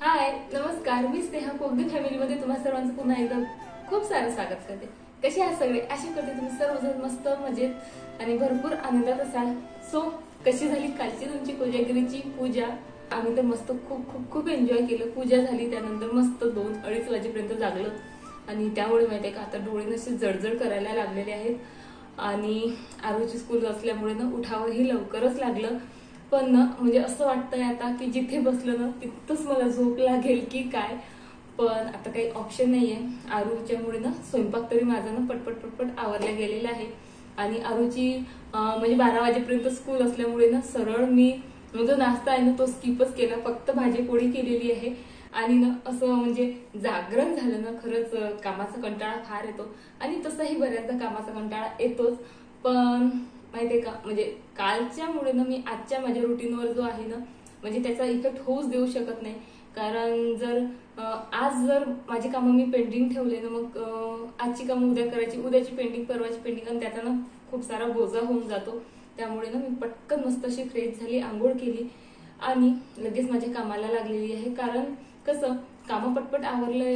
हाय नमस्कार, मी स्नेहा कोगदी फॅमिलीमध्ये तुम्हा सर्वांचं पुन्हा एकदा खूप सारं स्वागत करते। कसे आहात सगळे? आशा करते तुम्ही सर्वजण मस्त मजेत आणि भरपूर आनंदात असाल। सो कशी झाली कालची तुमची कोजागिरीची पूजा? आम्ही तर मस्त खूप खूप खूप एन्जॉय केलं। पूजा झाली त्यानंतर मस्त 2-2:30 वाजेपर्यंत जागलो आणि त्यामुळे माहिती आहे का आता डोळे नसे जळजळ करायला लागलेले आहेत आणि आरोची स्कूल असल्यामुळे ना उठावंही लवकरच लागलं। पण ना म्हणजे असं वाटतंय आता की जिथे बसलं ना तिथंच मला झोप लागेल की काय, पण आता काही ऑप्शन नाहीये। आरूच्यामुळे ना स्वयंपाक तरी माझा ना पटपट पटपट आवरला गेलेला आहे आणि आरूची म्हणजे 12 वाजेपर्यंत स्कूल असल्यामुळे ना सरळ मी जो नाश्ता आहे ना तो स्किपच केला, फक्त भाजी पोळी केलेली आहे। आणि ना असं म्हणजे जागरण झालं ना खरंच कामाचा कंटाळा फार येतो आणि तसंही बऱ्याचदा कामाचा कंटाळा येतोच। पण माहितीये का म्हणजे कालच्यामुळे ना मी आजच्या माझ्या रुटीनवर जो आहे ना म्हणजे त्याचा इफेक्ट होऊच देऊ शकत नाही। कारण जर आज जर माझी कामं मी पेंडिंग ठेवले ना मग आजची कामं उद्या करायची, उद्याची पेंडिंग, परवाची पेंडिंग आणि त्याचा ना खूप सारा बोजा होऊन जातो। त्यामुळे ना मी पटकन मस्त अशी फ्रेश झाली, आंघोळ केली आणि लगेच माझ्या कामाला लागलेली आहे। कारण कसं कामं पटपट आवरले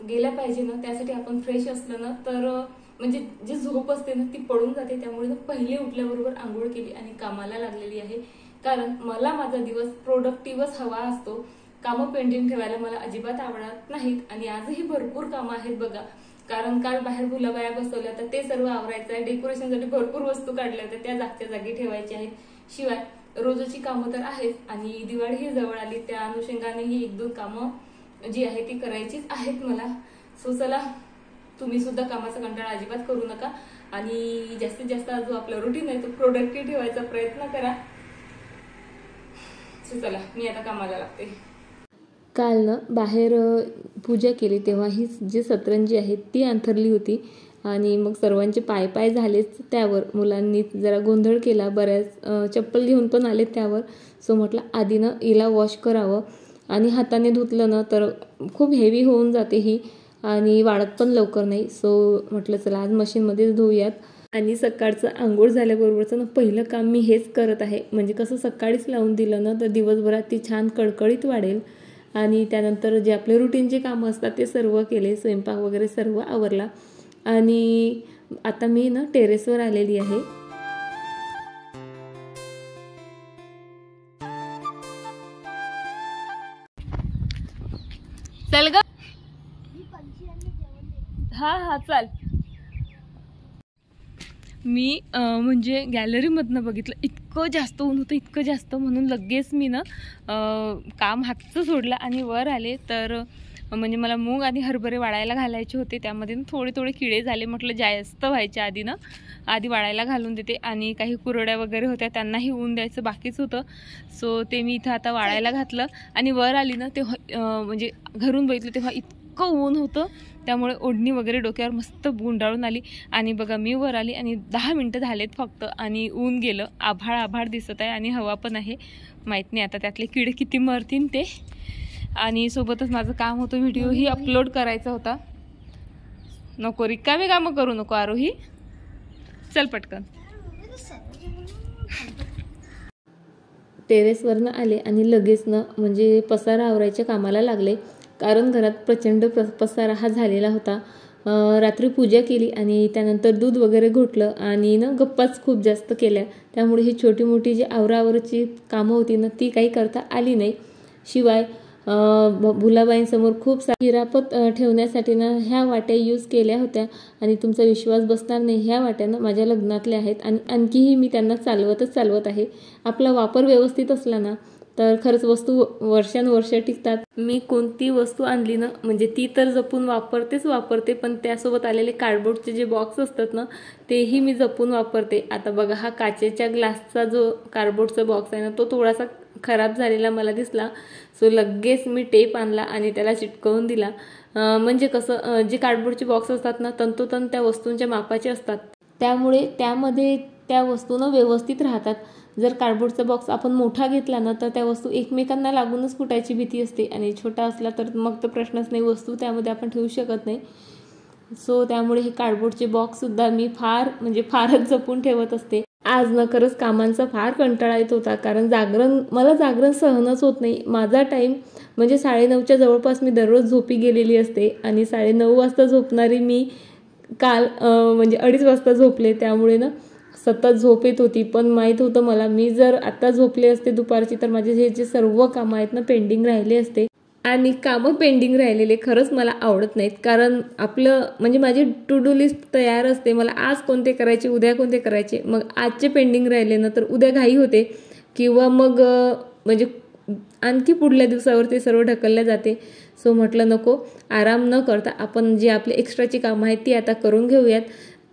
गेल्या पाहिजे ना, त्यासाठी आपण फ्रेश असलं ना तर म्हणजे जी झोप असते ना ती पडून जाते। त्यामुळे ना पहिले उठल्याबरोबर आंघोळ केली आणि कामाला लागलेली आहे। कारण मला माझा दिवस प्रोडक्टिव्हच हवा असतो, कामं पेंडिंग ठेवायला मला अजिबात आवडत नाहीत आणि आजही भरपूर कामं आहेत बघा। कारण काल बाहेर गुलाबाया बसवल्या तर ते सर्व आवरायचं आहे, डेकोरेशनसाठी भरपूर वस्तू काढल्या होत्या त्या जागच्या जागी ठेवायच्या आहेत, शिवाय रोजची कामं तर आहेच आणि दिवाळी ही जवळ आली त्या अनुषंगाने ही 1-2 कामं जी आहे ती करायचीच आहेत मला। सो चला तुम्ही सुद्धा कामाचा कंटाळा अजिबात करू नका आणि जास्तीत जास्त जो आपला रुटीन आहे तो प्रोडक्टिव्ह ठेवायचा प्रयत्न करा। सो चला मी आता कामाला लागते। काल ना बाहेर पूजा केली तेव्हा ही जी सतरंजी आहे ती अंथरली होती आणि मग सर्वांचे पाय पाय झालेच त्यावर। मुलांनी जरा गोंधळ केला, बऱ्याच चप्पल घेऊन पण आले त्यावर। सो म्हटलं आधी ना हिला वॉश करावं आणि हाताने धुतलं ना तर खूप हेवी होऊन जाते ही आणि वाळत पण लवकर नाही। सो म्हटलं चला आज मशीनमध्येच धुऊयात आणि सकाळचं आंघोळ झाल्याबरोबरचं ना पहिलं काम मी हेच करत आहे। म्हणजे कसं सकाळीच लावून दिलं ना तर दिवसभरात ती छान कडकडीत वाढेल आणि त्यानंतर जे आपले रुटीनचे कामं असतात ते सर्व केले, स्वयंपाक वगैरे सर्व आवरला आणि आता मी ना टेरेसवर आलेली आहे। चल ग, हा चल। मी म्हणजे गॅलरीमधनं बघितलं इतकं जास्त ऊन होतं, इतकं जास्त, म्हणून लगेच मी ना काम हातचं सोडलं आणि वर आले। तर म्हणजे मला मूग आणि हरभरे वाळायला घालायचे होते, त्यामध्ये थोडे थोडे किडे झाले। म्हटलं जास्त व्हायच्या आधी ना आधी वाळायला घालून देते आणि काही कुरड्या वगैरे होत्या त्यांनाही ऊन द्यायचं बाकीच होतं। सो ते मी इथं आता वाळायला घातलं आणि वर आली ना तेव्हा म्हणजे घरून बघितलं तेव्हा इतकं ऊन होतं, त्यामुळे ओढणी वगैरे डोक्यावर मस्त गुंडाळून आली आणि बघा मी वर आली आणि 10 मिनटं झालेत फक्त आणि ऊन गेलं। आभाळ आभाळ दिसत आहे आणि हवा पण आहे, माहीत नाही आता त्यातले किडे किती मरतील ते। आणि सोबतच माझं काम होतं, व्हिडिओही अपलोड करायचा होता। नको रिकामी कामं करू नको आरोही, चल पटकन। टेरेसवरनं आले आणि लगेच ना म्हणजे पसारा आवरायच्या कामाला लागले। कारण घरात प्रचंड पसारा हा झालेला होता। रात्री पूजा केली आणि त्यानंतर दूध वगैरे घोटलं आणि ना गप्पाच खूप जास्त केल्या, त्यामुळे ही छोटी मोठी जी आवरावरची कामं होती ना ती काही करता आली नाही। शिवाय भुलाबाईंसमोर खूप सारी हिरापत ठेवण्यासाठी ना ह्या वाट्या यूज केल्या होत्या आणि तुमचा विश्वास बसणार नाही, ह्या वाट्या ना माझ्या लग्नातल्या आहेत आणि आणखीही मी त्यांना चालवत आहे। आपला वापर व्यवस्थित असला ना तर खरंच वस्तू वर्षानुवर्ष टिकतात। मी कोणती वस्तू आणली ना म्हणजे ती तर जपून वापरते, पण त्यासोबत आलेले कार्डबोर्डचे जे बॉक्स असतात ना तेही मी जपून वापरते। आता बघा हा काचेच्या ग्लासचा जो कार्डबोर्डचा बॉक्स आहे ना तो थोडासा खराब झालेला मला दिसला। सो लगेच मी टेप आणला आणि त्याला चिटकवून दिला। म्हणजे कसं जे कार्डबोर्डचे बॉक्स असतात ना तंतोतंत त्या वस्तूंच्या मापाचे असतात, त्यामुळे त्यामध्ये त्या वस्तू ना व्यवस्थित राहतात। जर कार्डबोर्डचा बॉक्स आपण मोठा घेतला ना तर त्या वस्तू एकमेकांना लागूनच फुटायची भीती असते आणि छोटा असला तर मग तर प्रश्नच नाही, वस्तू त्यामध्ये आपण ठेवू शकत नाही। सो त्यामुळे हे कार्डबोर्डचे बॉक्स सुद्धा मी फारच जपून ठेवत असते। आज ना खरंच कामांचा फार कंटाळा येत होता, कारण मला जागरण सहनच होत नाही. माझा टाईम म्हणजे 9:30च्या जवळपास मी दररोज झोपी गेलेली असते आणि 9:30 वाजता झोपणारी मी काल म्हणजे 2:30 वाजता झोपले. त्यामुळे ना सतत झोप येत होती. पण माहीत होतं मला, मी जर आता झोपले असते दुपारची तर माझे हे जे सर्व कामं आहेत ना पेंडिंग राहिले असते. आणि कामं पेंडिंग राहिलेले खरंच मला आवडत नाहीत, कारण आपलं म्हणजे माझी टू डू लिस्ट तयार असते. मला आज कोणते करायचे, उद्या कोणते करायचे. मग आजचे पेंडिंग राहिले ना तर उद्या घाई होते किंवा मग म्हणजे आणखी पुढल्या दिवसावर ते सर्व ढकलल्या जाते. सो म्हटलं नको, आराम न करता आपण जी आपली एक्स्ट्राची कामं आहेत ती आता करून घेऊयात.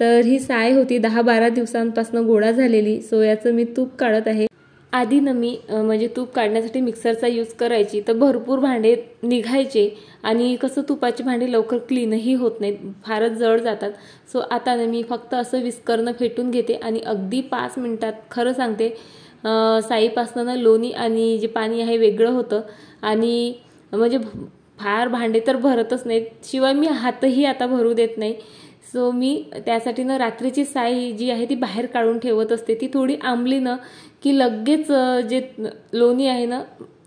तर ही साय होती 10-12 दिवसांपासून गोळा झालेली. सो याचं मी तूप काढत आहे. आधी ना मी म्हणजे तूप काढण्यासाठी मिक्सरचा यूज करायची, तर भरपूर भांडे निघायचे आणि कसं तुपाची भांडी लवकर क्लीनही होत नाहीत, फारच जड जातात. सो आता ना मी फक्त असं विस्करनं फेटून घेते आणि अगदी 5 मिनिटात, खरं सांगते, साईपासनं ना लोणी आणि जे पाणी आहे वेगळं होतं. आणि म्हणजे फार भांडे तर भरतच नाहीत, शिवाय मी हातही आता भरू देत नाही. सो मी त्यासाठी ना रात्रीची साई जी आहे ती बाहेर काढून ठेवत असते. ती थोडी आंबली ना की लगेच जे लोणी आहे ना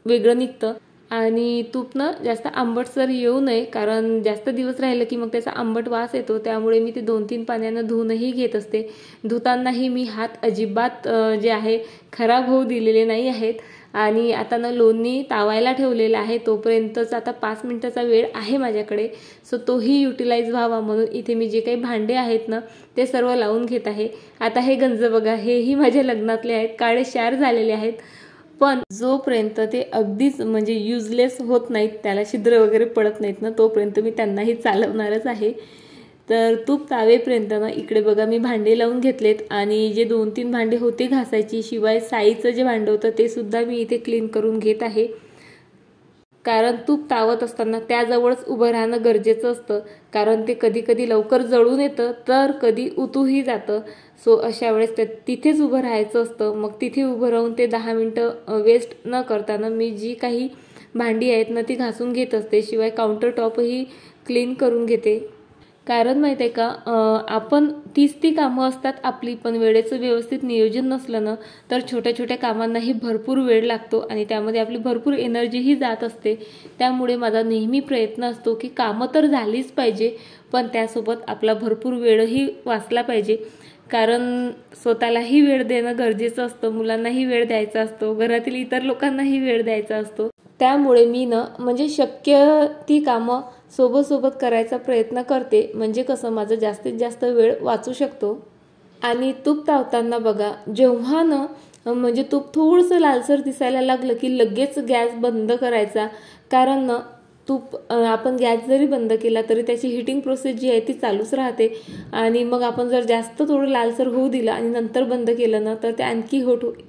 वेगळं निघतं. आणि तूप ना जास्त आंबटसर येऊ नये, कारण जास्त दिवस राहिलं की मग त्याचा आंबट वास येतो. त्यामुळे मी ते 2-3 पाण्यानं धुवूनही घेत असते. धुतानाही मी हात अजिबात जे आहे खराब होऊ दिलेले नाही आहेत. आणि आता ना लोणी तावायला ठेवलेला आहे, तोपर्यंतच आता 5 मिनिटाचा वेळ आहे माझ्याकडे. सो तोही युटिलाइज व्हावा म्हणून इथे मी जे काही भांडे आहेत ना ते सर्व लावून घेत आहे. आता हे गंज बघा, हेही माझ्या लग्नातले आहेत, काळे शार झालेले आहेत. पण जोपर्यंत ते अगदीच म्हणजे युजलेस होत नाहीत, त्याला छिद्र वगैरे पडत नाहीत ना, तोपर्यंत मी त्यांनाही चालवणारच आहे. तर तूप तावेपर्यंत ना इकडे बघा मी भांडे लावून घेतलेत. आणि जे 2-3 भांडे होते घासायची, शिवाय साईचं जे भांडं होतं ते सुद्धा मी इथे क्लीन करून घेत आहे. कारण तूप तावत असताना त्याजवळच उभं राहणं गरजेचं असतं, कारण ते कधी कधी लवकर जळून येतं तर कधी उतूही जातं. सो अशा वेळेस तिथेच उभं राहायचं असतं. मग तिथे उभं राहून ते 10 मिनिटं वेस्ट न करताना मी जी काही भांडी आहेत ना ती घासून घेत असते. शिवाय काउंटर टॉपही क्लीन करून घेते. कारण माहीत आहे का, आपण तीच ती कामं असतात आपली, पण वेळेचं व्यवस्थित नियोजन नसलं ना तर छोट्या छोट्या कामांनाही भरपूर वेळ लागतो आणि त्यामध्ये आपली भरपूर एनर्जीही जात असते. त्यामुळे माझा नेहमी प्रयत्न असतो की कामं तर झालीच पाहिजे, पण त्यासोबत आपला भरपूर वेळही वाचला पाहिजे. कारण स्वतःलाही वेळ देणं गरजेचं असतं, मुलांनाही वेळ द्यायचा असतो, घरातील इतर लोकांनाही वेळ द्यायचा असतो. त्यामुळे मी ना म्हणजे शक्य ती कामं सोबत करायचा प्रयत्न करते, म्हणजे कसं माझं जास्तीत जास्त वेळ वाचू शकतो. आणि तूप तावताना बघा, जेव्हा ना म्हणजे तूप थोडंसं लालसर दिसायला लागलं की लगेच गॅस बंद करायचा. कारण ना तूप आपण गॅस जरी बंद केला तरी त्याची हिटिंग प्रोसेस जी आहे ती चालूच राहते. आणि मग आपण जर जास्त थोडं लालसर होऊ दिलं आणि नंतर बंद केलं ना तर ते आणखी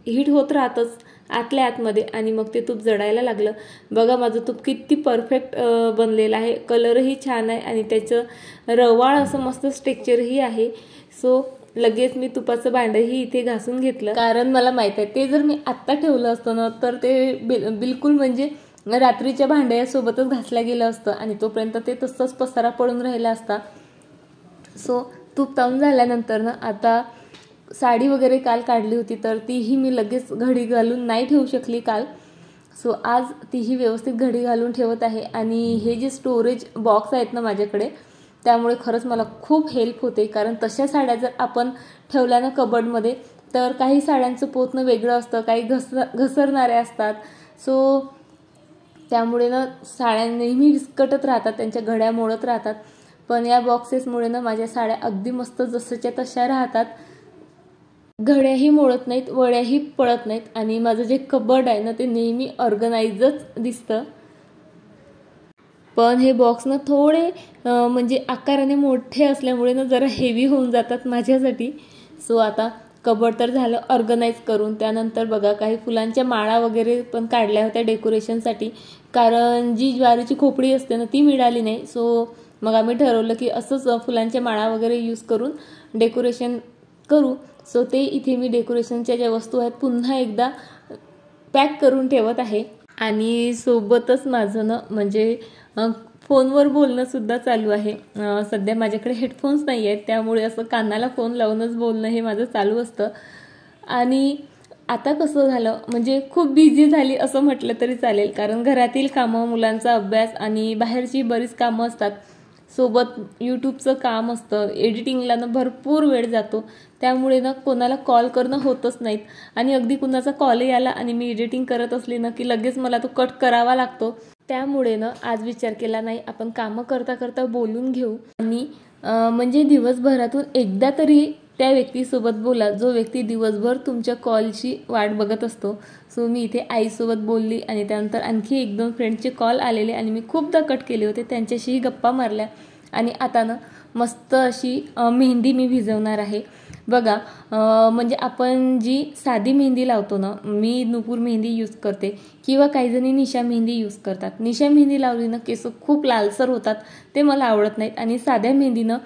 हीट होत राहतच आतल्या आतमध्ये आणि मग ते तूप जळायला लागलं. बघा माझं तूप किती परफेक्ट बनलेलं आहे, कलरही छान आहे आणि त्याचं रवाळ असं मस्त स्ट्रक्चरही आहे. सो लगेच मी तुपाचं भांडंही इथे घासून घेतलं, कारण मला माहित आहे ते जर मी आत्ता ठेवलं असतं ना तर ते बिलकुल म्हणजे रात्रीच्या भांड्यासोबतच घासल्या गेलं असतं आणि तोपर्यंत ते तसंच पसारा पडून राहिला असता. सो तूप तावून झाल्यानंतर ना आता साडी वगैरे काल काढली होती तर तीही मी लगेच घडी घालून नाही ठेवू शकली काल. सो आज तीही व्यवस्थित घडी घालून ठेवत आहे. आणि हे जे स्टोरेज बॉक्स आहेत ना माझ्याकडे, त्यामुळे खरंच मला खूप हेल्प होते. कारण तशा साड्या जर आपण ठेवल्या ना कबर्डमध्ये तर काही साड्यांचं पोतनं वेगळं असतं, काही घसरणाऱ्या असतात. सो त्यामुळे ना साड्या नेहमी विस्कटत राहतात, त्यांच्या घड्या मोडत राहतात. पण या बॉक्सेसमुळे ना माझ्या साड्या अगदी मस्त जसंच्या तशा राहतात, घड्याही मोडत नाहीत, वळ्याही पळत नाहीत आणि माझं जे कबर्ड आहे ना ते नेहमी ऑर्गनाइजच दिसतं. पण हे बॉक्स ना थोडे म्हणजे आकाराने मोठे असल्यामुळे ना जरा हेवी होऊन जातात माझ्यासाठी. सो आता कबर्ड तर झालं ऑर्गनाइज करून. त्यानंतर बघा काही फुलांच्या माळा वगैरे पण काढल्या होत्या डेकोरेशनसाठी, कारण जी ज्वारीची खोपडी असते ना ती मिळाली नाही. सो मग आम्ही ठरवलं की असंच फुलांच्या माळा वगैरे यूज करून डेकोरेशन करू. सो ते इथे मी डेकोरेशनच्या ज्या वस्तू आहेत पुन्हा एकदा पॅक करून ठेवत आहे. आणि सोबतच माझं ना म्हणजे फोनवर बोलणं सुद्धा चालू आहे. सध्या माझ्याकडे हेडफोन्स नाही आहेत, त्यामुळे असं कानाला फोन लावूनच बोलणं हे माझं चालू असतं. आणि आता कसं झालं म्हणजे खूप बिझी झाली असं म्हटलं तरी चालेल, कारण घरातील कामं, मुलांचा अभ्यास आणि बाहेरची बरीच कामं असतात, सोबत यूट्यूबचं काम असतं, एडिटिंगला ना भरपूर वेळ जातो, त्यामुळे ना कोणाला कॉल करणं होतच नाहीत. आणि अगदी कुणाचा कॉलही आला आणि मी एडिटिंग करत असली ना की लगेच मला तो कट करावा लागतो. त्यामुळे ना आज विचार केला नाही आपण कामं करता करता बोलून घेऊ आणि म्हणजे दिवसभरातून एकदा तरी त्या व्यक्तीसोबत बोला जो व्यक्ती दिवसभर तुमच्या कॉलची वाट बघत असतो. सो मी इथे आईसोबत बोलली आणि त्यानंतर आणखी 1-2 फ्रेंडचे कॉल आलेले आणि मी खूपदा कट केले होते, त्यांच्याशीही गप्पा मारल्या. आणि आता ना मस्त अशी मेहंदी मी भिजवणार आहे. बघा म्हणजे आपण जी साधी मेहंदी लावतो ना, मी नुपूर मेहंदी यूज करते किंवा काही जणी निशा मेहंदी यूज करतात. निशा मेहंदी लावली ना केस खूप लालसर होतात, ते मला आवडत नाहीत. आणि साध्या मेहंदीनं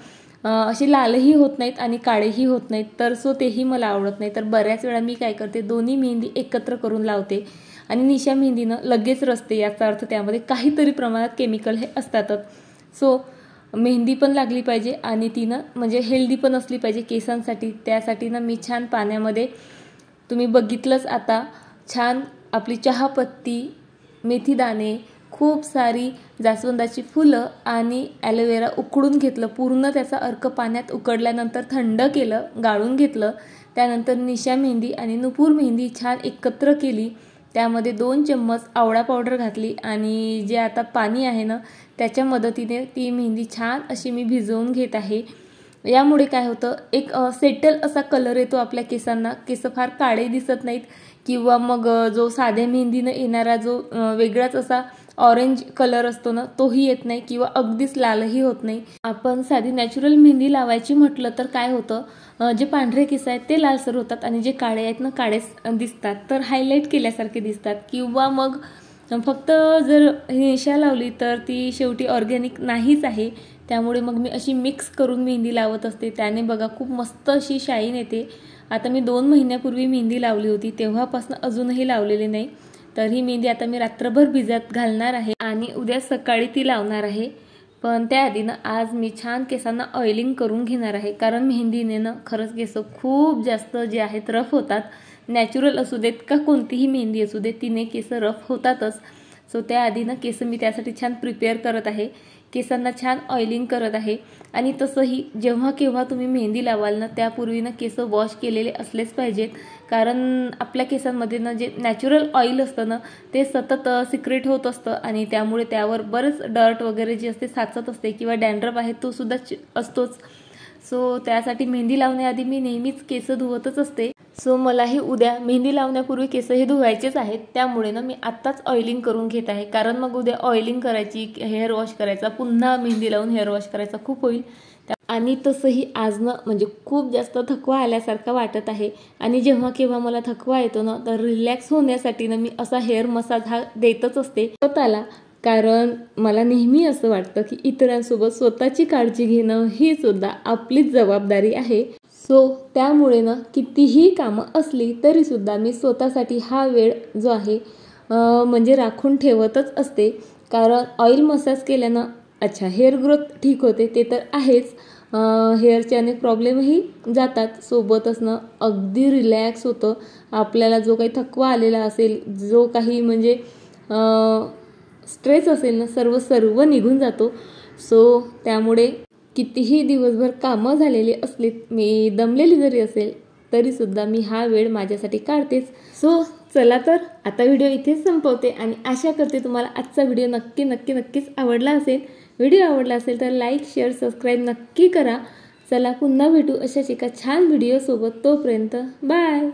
अशी लालही होत नाहीत आणि काळेही होत नाहीत, तर सो तेही मला आवडत नाही. तर बऱ्याच वेळा मी काय करते, दोन्ही मेहंदी एकत्र करून लावते. आणि निशा मेहंदीनं लगेच रचते, याचा अर्थ त्यामध्ये काहीतरी प्रमाणात केमिकल हे असतातच. सो मेहंदी पण लागली पाहिजे आणि ती ना म्हणजे हेल्दी पण असली पाहिजे केसांसाठी. त्यासाठी ना मी छान पाण्यामध्ये, तुम्ही बघितलंच आता, छान आपली चहापत्ती, मेथीदाणे, खूप सारी जास्वंदाची फुलं आणि ॲलोवेरा उकळून घेतलं. पूर्ण त्याचा अर्क पाण्यात उकडल्यानंतर थंड केलं, गाळून घेतलं. त्यानंतर निशा मेहंदी आणि नुपूर मेहंदी छान एकत्र केली. त्यामध्ये 2 चम्मच आवळा पावडर घातली आणि जे आता पाणी आहे ना त्याच्या मदतीने ती मेहंदी छान अशी मी भिजवून घेत आहे. यामुळे काय होतं, एक सेटल असा कलर येतो आपल्या केसांना, केस फार काळे दिसत नाहीत किंवा मग जो साध्या मेहंदीनं येणारा जो वेगळाच असा ऑरेंज कलर असतो ना तोही येत नाही किंवा अगदीच लालही होत नाही. आपण साधी नॅचरल मेहंदी लावायची म्हटलं तर काय होतं, जे पांढरे केस आहेत ते लालसर होतात आणि जे काळे आहेत ना काळेच दिसतात, तर हायलाईट केल्यासारखे दिसतात. किंवा मग फक्त जर निशा लावली तर ती शेवटी ऑर्गॅनिक नाहीच आहे. त्यामुळे मग मी अशी मिक्स करून मेहंदी लावत असते, त्याने बघा खूप मस्त अशी शाईन येते. आता मी 2 महिन्यापूर्वी मेहंदी लावली होती, तेव्हापासून अजूनही लावलेली नाही. तर ही मेहंदी आता मी रात्रभर भिजत घालणार आहे आणि उद्या सकाळी ती लावणार आहे. पण त्याआधी ना आज मी छान केसांना ऑइलिंग करून घेणार आहे, कारण मेहंदीने ना खरंच केस खूप जास्त जे आहेत रफ होतात. नॅचरल असू देत का कोणतीही मेहंदी असू देत, तिने केस रफ होतातच. सो त्याआधी ना केस मी त्यासाठी छान प्रिपेअर करत आहे, केसांना छान ऑइलिंग करत आहे. आणि तसंही जेव्हा केव्हा तुम्ही मेहंदी लावाल ना त्यापूर्वी ना केस वॉश केलेले असलेच पाहिजेत, कारण आपल्या केसांमध्ये ना जे नॅचरल ऑइल असतं ना ते सतत सिक्रेट होत असतं आणि त्यामुळे त्यावर बरेच डर्ट वगैरे जे असते साचत असते किंवा डॅन्ड्रफ आहे तो सुद्धा असतोच. सो त्यासाठी मेहंदी लावण्याआधी मी नेहमीच केस धुवतच असते. सो मलाही उद्या मेहंदी लावण्यापूर्वी केस हे धुवायचेच आहेत, त्यामुळे ना मी आत्ताच ऑइलिंग करून घेत आहे, कारण मग उद्या ऑइलिंग करायची, हेअर वॉश करायचा, पुन्हा मेहंदी लावून हेअर वॉश करायचा खूप होईल. आणि तसंही आज ना म्हणजे खूप जास्त थकवा आल्यासारखा वाटत आहे आणि जेव्हा केव्हा मला थकवा येतो ना तर रिलॅक्स होण्यासाठी ना मी असा हेअर मसाज हा देतच असते स्वतःला, कारण मला नेहमी असं वाटतं की इतरांसोबत स्वतःची काळजी घेणं ही सुद्धा आपलीच जबाबदारी आहे. सो त्यामुळे ना कितीही कामं असली तरी सुद्धा मी स्वतःसाठी हा वेळ जो आहे म्हणजे राखून ठेवतच असते, कारण ऑइल मसाज केल्यानं अच्छा हेअर ग्रोथ ठीक होते ते तर आहेच, हेअरचे अनेक प्रॉब्लेमही जातात, सोबतच ना अगदी रिलॅक्स होतं. आपल्याला जो काही थकवा आलेला असेल, जो काही म्हणजे स्ट्रेस असेल ना सर्व निघून जातो. सो त्यामुळे कितीही दिवसभर कामं झालेली असली, मी दमलेली जरी असेल तरी सुद्धा मी हा वेळ माझ्यासाठी काढतेच. सो चला तर आता व्हिडिओ इथेच संपवते आणि आशा करते तुम्हाला आजचा व्हिडिओ नक्कीच आवडला असेल. व्हिडिओ आवडला असेल तर लाईक, शेअर, सबस्क्राईब नक्की करा. चला पुन्हा भेटू अशाच एका छान व्हिडिओसोबत. तोपर्यंत बाय.